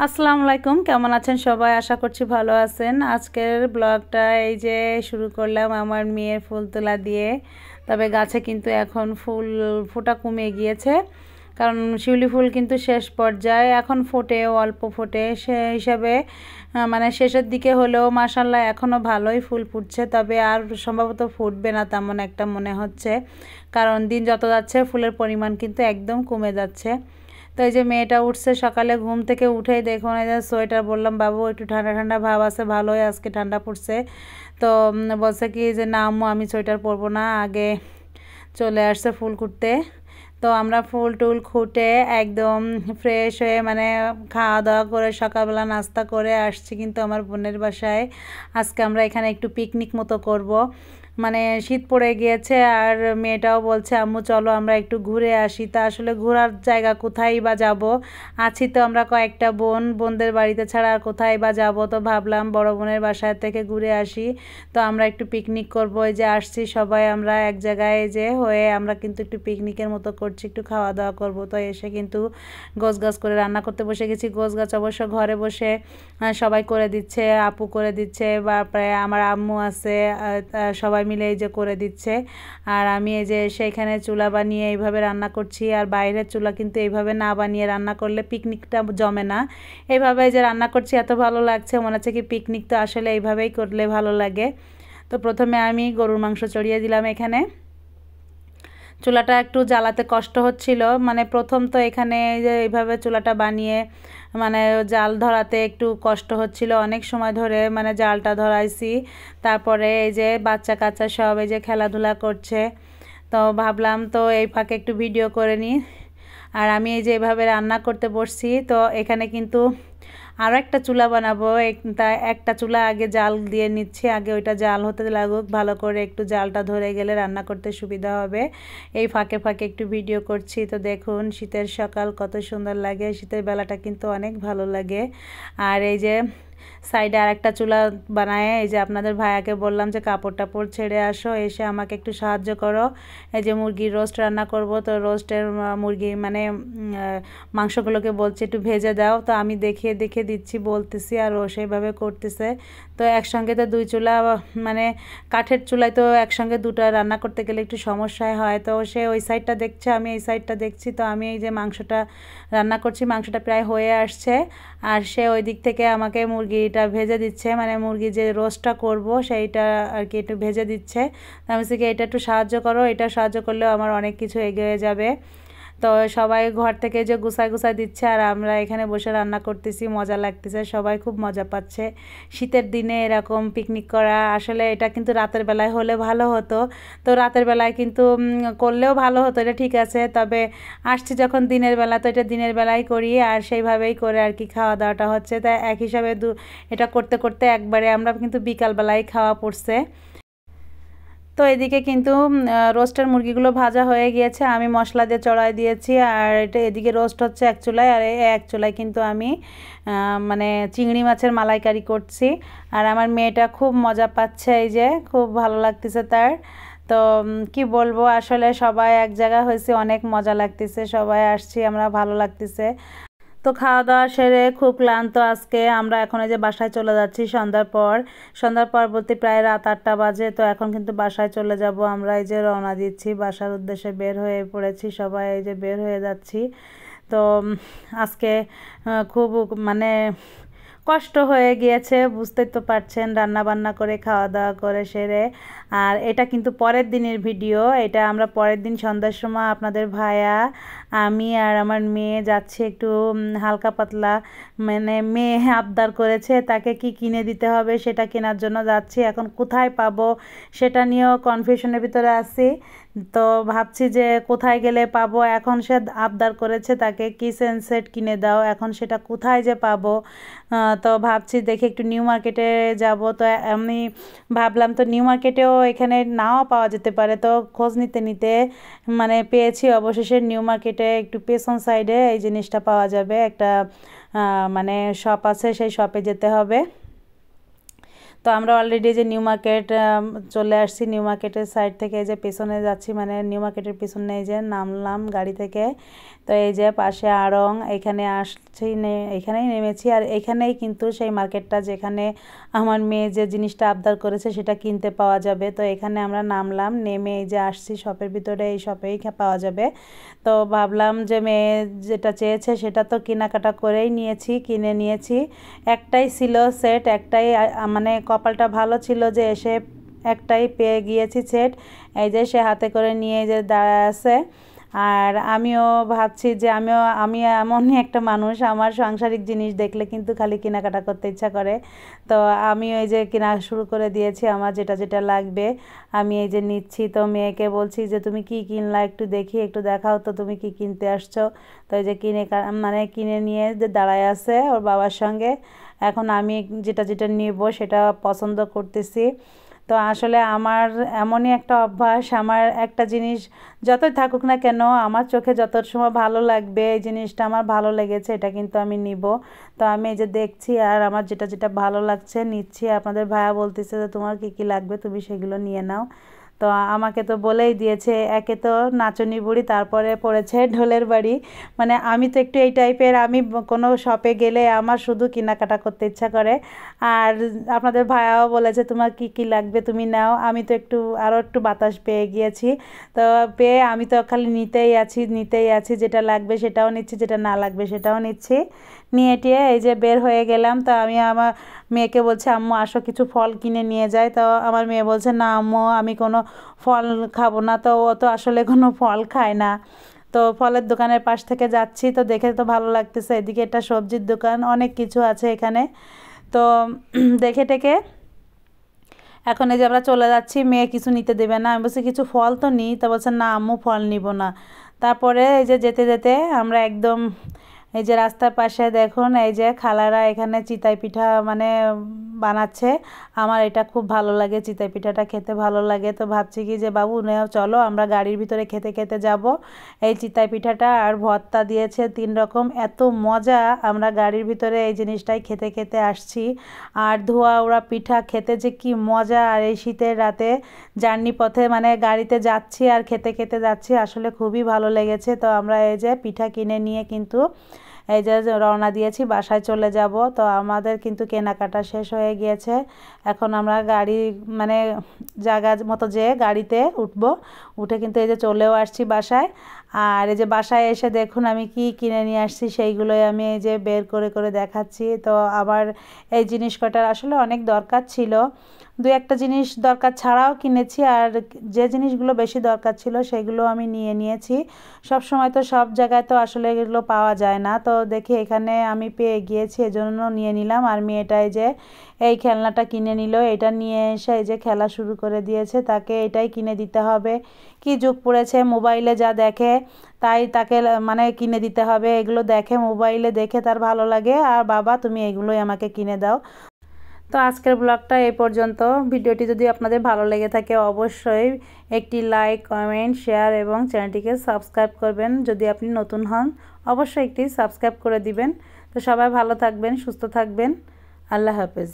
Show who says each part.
Speaker 1: আসসালামু আলাইকুম, কেমন আছেন সবাই? আশা করছি ভালো আছেন। আজকের ব্লগটা এই যে শুরু করলাম আমার মেয়ের ফুল তোলা দিয়ে। তবে গাছে কিন্তু এখন ফুল ফোটা কমে গিয়েছে, কারণ শিউলি ফুল কিন্তু শেষ পর্যায়ে এখন ফোটে, অল্প ফোটে। সে হিসাবে মানে শেষের দিকে হলেও মাশাআল্লাহ এখনও ভালোই ফুল ফুটছে, তবে আর সম্ভবত ফুটবে না তেমন একটা মনে হচ্ছে, কারণ দিন যত যাচ্ছে ফুলের পরিমাণ কিন্তু একদম কমে যাচ্ছে। তো এই যে মেয়েটা উঠছে সকালে ঘুম থেকে উঠেই দেখুন এই যে সোয়েটার, বললাম বাবু একটু ঠান্ডা ঠান্ডা ভাব আছে, ভালোই আজকে ঠান্ডা পড়ছে। তো বলছে কি যে না আম্মু আমি সোয়েটার পরবো না, আগে চলে আসছে ফুল খুঁটতে। তো আমরা ফুল টুল খুঁটে একদম ফ্রেশ হয়ে মানে খাওয়া দাওয়া করে সকালবেলা নাস্তা করে আসছি কিন্তু আমার বোনের বাসায়। আজকে আমরা এখানে একটু পিকনিক মতো করব, মানে শীত পড়ে গিয়েছে আর মেয়েটাও বলছে আম্মু চলো আমরা একটু ঘুরে আসি। তা আসলে ঘোরার জায়গা কোথায় বা যাব, আছি তো আমরা কয়েকটা বোনদের বাড়িতে ছাড়া আর কোথায় বা যাব। তো ভাবলাম বড় বোনের বাসায় থেকে ঘুরে আসি, তো আমরা একটু পিকনিক করব। এই যে আসছি সবাই আমরা এক জায়গায় যে হয়ে আমরা কিন্তু একটু পিকনিকের মতো করছি, একটু খাওয়া দাওয়া করব। তো এসে কিন্তু গোছগাছ করে রান্না করতে বসে গেছি। গোছগাছ অবশ্য ঘরে বসে সবাই করে দিচ্ছে, আপু করে দিচ্ছে, তারপরে আমার আম্মু আছে, সবাই মিলে এই যে করে দিচ্ছে। আর আমি এই যে সেখানে চুলা বানিয়ে এইভাবে রান্না করছি। আর বাইরের চুলা কিন্তু এইভাবে না বানিয়ে রান্না করলে পিকনিকটা জমে না। এইভাবে যে রান্না করছি এত ভালো লাগছে, মনে হচ্ছে কি পিকনিক তো আসলে এইভাবেই করলে ভালো লাগে। তো প্রথমে আমি গরুর মাংস চড়িয়ে দিলাম এখানে। চুলাটা একটু জ্বালাতে কষ্ট হচ্ছিল, মানে প্রথম তো এখানে যে এইভাবে চুলাটা বানিয়ে মানে জাল ধরাতে একটু কষ্ট হচ্ছিল, অনেক সময় ধরে মানে জালটা ধরাইছি। তারপরে এই যে বাচ্চা কাচ্চা সব এই যে খেলাধুলা করছে, তো ভাবলাম তো এই ফাঁকে একটু ভিডিও করে নিই। আর আমি এই যে এভাবে রান্না করতে বসছি, তো এখানে কিন্তু আরও একটা চুলা বানাবো। একটা চুলা আগে জাল দিয়ে নিচ্ছি, আগে ওইটা জাল হতে লাগুক, ভালো করে একটু জালটা ধরে গেলে রান্না করতে সুবিধা হবে। এই ফাঁকে ফাঁকে একটু ভিডিও করছি। তো দেখুন শীতের সকাল কত সুন্দর লাগে, শীতের বেলাটা কিন্তু অনেক ভালো লাগে। আর এই যে সাইডে আর একটা চুলা বানায় এই যে আপনাদের ভাইয়াকে বললাম যে কাপড় টাপড় ছেড়ে আসো, এসে আমাকে একটু সাহায্য করো। এই যে মুরগির রোস্ট রান্না করব, তো রোস্টের মুরগি মানে মাংসগুলোকে বলছে একটু ভেজে দাও। তো আমি দেখিয়ে দেখিয়ে দিচ্ছি, বলতেছি, আর ও সেইভাবে করতেছে। তো একসঙ্গে তো দুই চুলা, মানে কাঠের চুলায় তো একসঙ্গে দুটো রান্না করতে গেলে একটু সমস্যায় হয়। তো সে ওই সাইডটা দেখছে, আমি এই সাইডটা দেখছি। তো আমি এই যে মাংসটা রান্না করছি, মাংসটা প্রায় হয়ে আসছে, আর সে ওই দিক থেকে আমাকে মুরগিটা ভেজে দিচ্ছে, মানে মুরগি যে রোস্টটা করব সেইটা আর কি একটু ভেজে দিচ্ছে। তো আমি বলছি কি এটা একটু সাহায্য করো, এটা সাহায্য করলেও আমার অনেক কিছু এগিয়ে যাবে। তো সবাই ঘর থেকে যে গুছাই গুছাই দিচ্ছে আর আমরা এখানে বসে রান্না করতেছি, মজা লাগতেছে, সবাই খুব মজা পাচ্ছে। শীতের দিনে এরকম পিকনিক করা আসলে এটা কিন্তু রাতের বেলায় হলে ভালো হতো। তো রাতের বেলায় কিন্তু করলেও ভালো হতো, এটা ঠিক আছে, তবে আসছি যখন দিনের বেলা, তো এটা দিনের বেলায় করি আর সেইভাবেই করে আর কি খাওয়া দাওয়াটা হচ্ছে। তাই এক হিসাবে এটা করতে করতে একবারে আমরা কিন্তু বিকালবেলায় খাওয়া পড়ছে। তো এদিকে কিন্তু রোস্টের মুরগিগুলো ভাজা হয়ে গিয়েছে, আমি মশলা দিয়ে চড়াই দিয়েছি। আর এটা এদিকে রোস্ট হচ্ছে এক চুলায়, আর এক চুলায় কিন্তু আমি মানে চিংড়ি মাছের মালাইকারি করছি। আর আমার মেয়েটা খুব মজা পাচ্ছে, এই যে খুব ভালো লাগতেছে তার। তো কি বলবো, আসলে সবাই এক জায়গা হয়েছে, অনেক মজা লাগতেছে, সবাই আসছি আমরা, ভালো লাগতেছে। তো খাওয়া দাওয়া সেরে খুব ক্লান্ত আজকে, আমরা এখন এই যে বাসায় চলে যাচ্ছি সন্ধ্যার পর বলতে প্রায় রাত 8টা বাজে। তো এখন কিন্তু বাসায় চলে যাব আমরা, এই যে রওনা দিচ্ছি, বাসার উদ্দেশ্যে বের হয়ে পড়েছি সবাই, এই যে বের হয়ে যাচ্ছি। তো আজকে খুব মানে কষ্ট হয়ে গিয়েছে, বুঝতেই তো পারছেন, রান্না বান্না করে খাওয়া দাওয়া করে সেরে। আর এটা কিন্তু পরের দিনের ভিডিও, এটা আমরা পরের দিন সন্ধ্যার সময় আপনাদের ভাইয়া, আমি আর আমার মেয়ে যাচ্ছি একটু হালকা পাতলা, মানে মেয়ে আবদার করেছে তাকে কি কিনে দিতে হবে সেটা কেনার জন্য যাচ্ছি। এখন কোথায় পাবো সেটা নিয়েও কনফিউশনের ভিতরে আছি। তো ভাবছি যে কোথায় গেলে পাবো, এখন সে আবদার করেছে তাকে কিচেন সেট কিনে দাও, এখন সেটা কোথায় যে পাবো। তো ভাবছি দেখি একটু নিউ মার্কেটে যাব। তো আমি ভাবলাম তো নিউ মার্কেটেও এখানে নাও পাওয়া যেতে পারে। তো খোঁজ নিতে নিতে মানে পেয়েছি অবশেষে নিউ মার্কেটে একটু পেছন সাইডে এই জিনিসটা পাওয়া যাবে, একটা মানে শপ আছে, সেই শপে যেতে হবে। তো আমরা অলরেডি যে নিউ মার্কেট চলে আসছি, নিউ মার্কেটের সাইড থেকে এই যে পেছনে যাচ্ছি, মানে নিউ মার্কেটের পেছনে এই যে নামলাম গাড়ি থেকে। তো এই যে পাশে আড়ং, এখানে আসছি, এখানেই নেমেছি। আর এখানেই কিন্তু সেই মার্কেটটা যেখানে আমার মেয়ে যে জিনিসটা আবদার করেছে সেটা কিনতে পাওয়া যাবে। তো এখানে আমরা নামলাম, নেমে এই যে আসছি শপের ভিতরে, এই শপেই পাওয়া যাবে। তো ভাবলাম যে মেয়ে যেটা চেয়েছে সেটা তো কেনাকাটা করেই নিয়েছি, কিনে নিয়েছি। একটাই ছিল সেট, একটাই মানে কপালটা ভালো ছিল যে এসে একটাই পেয়ে গিয়েছি সেট। এই যে সে হাতে করে নিয়ে যে দাঁড়ায় আছে। আর আমিও ভাবছি যে আমি এমনই একটা মানুষ, আমার সাংসারিক জিনিস দেখলে কিন্তু খালি কেনাকাটা করতে ইচ্ছা করে। তো আমি ওই যে কেনা শুরু করে দিয়েছি, আমার যেটা যেটা লাগবে আমি এই যে নিচ্ছি। তো মেয়েকে বলছি যে তুমি কি কিনলা একটু দেখি, একটু দেখাও তো তুমি কি কিনতে আসছো। তো এই যে কিনে নিয়ে যে দাঁড়ায় আছে ওর বাবার সঙ্গে। এখন আমি যেটা যেটা নিব সেটা পছন্দ করতেছি। তো আসলে আমার এমনই একটা অভ্যাস, আমার একটা জিনিস যতই থাকুক না কেন, আমার চোখে যত সময় ভালো লাগবে, এই জিনিসটা আমার ভালো লেগেছে, এটা কিন্তু আমি নিব। তো আমি এই যে দেখছি আর আমার যেটা যেটা ভালো লাগছে নিচ্ছি। আপনাদের ভাইয়া বলতেছে যে তোমার কি কি লাগবে তুমি সেগুলো নিয়ে নাও। তো আমাকে তো বলেই দিয়েছে, একে তো নাচনি বুড়ি, তারপরে পড়েছে ঢোলের বাড়ি। মানে আমি তো একটু এই টাইপের, আমি কোনো শপে গেলে আমার শুধু কেনাকাটা করতে ইচ্ছা করে। আর আপনাদের ভাইয়াও বলেছে তোমার কি কি লাগবে তুমি নাও। আমি তো একটু আরও একটু বাতাস পেয়ে গিয়েছি। তো পেয়ে আমি তো খালি নিতেই আছি, যেটা লাগবে সেটাও নিচ্ছি, যেটা না লাগবে সেটাও নিচ্ছি। নিয়ে টিয়ে এই যে বের হয়ে গেলাম। তো আমি আমার মেয়েকে বলছি আম্মু আসো কিছু ফল কিনে নিয়ে যায়। তো আমার মেয়ে বলছে না আম্মু আমি কোনো ফল খাবো না। তো ও তো আসলে কোনো ফল খায় না। তো ফলের দোকানের পাশ থেকে যাচ্ছি, তো দেখে তো ভালো লাগতেছে, এদিকে একটা সবজির দোকান, অনেক কিছু আছে এখানে। তো দেখে টেকে এখন এই যে আমরা চলে যাচ্ছি, মেয়ে কিছু নিতে দেবে না। আমি বলছি কিছু ফল তো নিই, তা বলছে না আম্মু ফল নিব না। তারপরে এই যে যেতে যেতে আমরা একদম এই যে রাস্তার পাশে দেখুন এই যে খালারা এখানে চিতাই পিঠা মানে বানাচ্ছে। আমার এটা খুব ভালো লাগে, চিতাই পিঠাটা খেতে ভালো লাগে। তো ভাবছি কি যে বাবু নেও চলো আমরা গাড়ির ভিতরে খেতে খেতে যাব। এই চিতাই পিঠাটা আর ভর্তা দিয়েছে 3 রকম, এত মজা। আমরা গাড়ির ভিতরে এই জিনিসটাই খেতে খেতে আসছি। আর ধোয়া ওড়া পিঠা খেতে যে কি মজা। আর এই শীতের রাতে জার্নি পথে মানে গাড়িতে যাচ্ছি আর খেতে খেতে যাচ্ছি, আসলে খুবই ভালো লেগেছে। তো আমরা এই যে পিঠা কিনে নিয়ে কিন্তু এই যে রওনা দিয়েছি, বাসায় চলে যাব। তো আমাদের কিন্তু কেনাকাটা শেষ হয়ে গিয়েছে। এখন আমরা গাড়ি মানে জায়গা মতো যেয়ে গাড়িতে উঠে কিন্তু এই যে চলেও আসছি বাসায়। আর এই যে বাসায় এসে দেখুন আমি কি কিনে নিয়ে আসছি, সেইগুলোই আমি এই যে বের করে করে দেখাচ্ছি। তো আবার এই জিনিস কটার আসলে অনেক দরকার ছিল, 2-1টা জিনিস দরকার ছাড়াও কিনেছি। আর যে জিনিসগুলো বেশি দরকার ছিল সেগুলো আমি নিয়ে নিয়েছি। সব সময় তো সব জায়গায় তো আসলে এগুলো পাওয়া যায় না। তো দেখি এখানে আমি পেয়ে গিয়েছি, এজন্য নিয়ে নিলাম। আর মেয়েটাই যে এই খেলনাটা কিনে নিল, এটা নিয়ে এসে এই যে খেলা শুরু করে দিয়েছে, তাকে এটাই কিনে দিতে হবে। কি যুগ পড়েছে, মোবাইলে যা দেখে তাই তাকে মানে কিনে দিতে হবে। এগুলো দেখে মোবাইলে দেখে তার ভালো লাগে, আর বাবা তুমি এগুলোই আমাকে কিনে দাও। তো আজকের ব্লগটা এই পর্যন্ত। ভিডিওটি যদি আপনাদের ভালো লেগে থাকে অবশ্যই একটি লাইক, কমেন্ট, শেয়ার এবং চ্যানেলটিকে সাবস্ক্রাইব করবেন। যদি আপনি নতুন হন অবশ্যই একটি সাবস্ক্রাইব করে দিবেন। তো সবাই ভালো থাকবেন, সুস্থ থাকবেন। আল্লাহ হাফেজ।